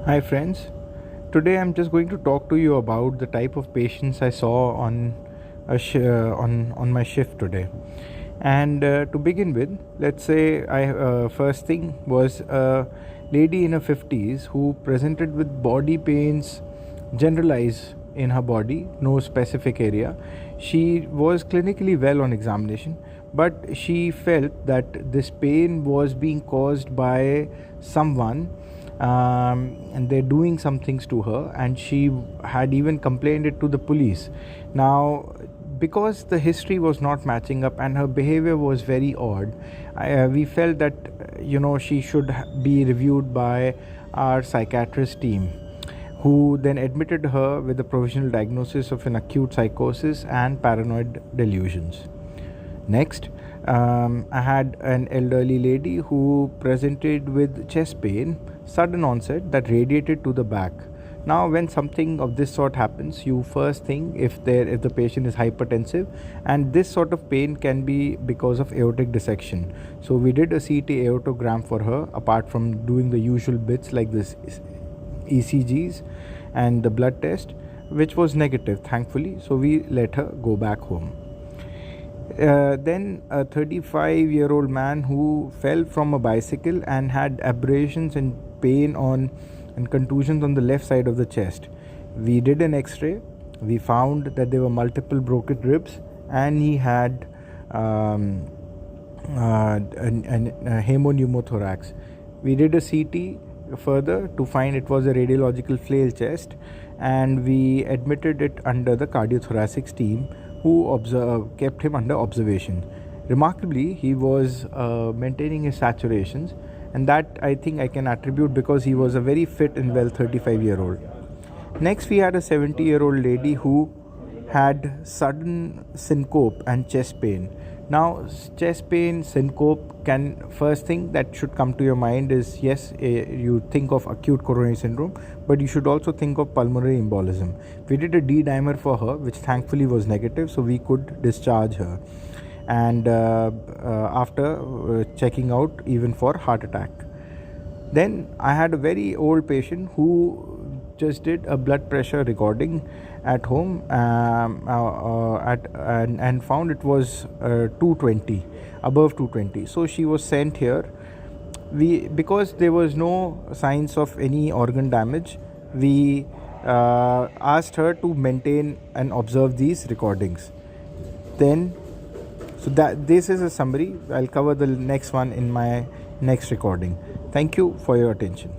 Hi friends, today I'm just going to talk to you about the type of patients I saw on on my shift today. And to begin with, let's say I first thing was a lady in her 50s who presented with body pains, generalized in her body, no specific area. She was clinically well on examination, but she felt that this pain was being caused by someone, and they're doing some things to her, and she had even complained it to the police. Now, because the history was not matching up and her behavior was very odd, we felt that she should be reviewed by our psychiatrist team, who then admitted her with a provisional diagnosis of an acute psychosis and paranoid delusions. Next, I had an elderly lady who presented with chest pain, sudden onset that radiated to the back. Now, when something of this sort happens, you first think if the patient is hypertensive, and this sort of pain can be because of aortic dissection. So we did a CT aortogram for her, apart from doing the usual bits like this ECGs and the blood test, which was negative, thankfully. So we let her go back home. Then a 35-year-old man who fell from a bicycle and had abrasions and pain and contusions on the left side of the chest. We did an X-ray. We found that there were multiple broken ribs, and he had an hemopneumothorax. We did a CT further to find it was a radiological flail chest, and we admitted it under the cardiothoracic team, who kept him under observation. Remarkably, he was maintaining his saturations, and that I think I can attribute because he was a very fit and well 35-year-old. Next, we had a 70-year-old lady who had sudden syncope and chest pain. Now, chest pain, syncope, first thing that should come to your mind is, yes, you think of acute coronary syndrome, but you should also think of pulmonary embolism. We did a D-dimer for her, which thankfully was negative, so we could discharge her. And after checking out even for heart attack. Then I had a very old patient who just did a blood pressure recording at home, and found it was 220, above 220. So she was sent here. Because there was no signs of any organ damage, we asked her to maintain and observe these recordings. Then, so that this is a summary. I'll cover the next one in my next recording. Thank you for your attention.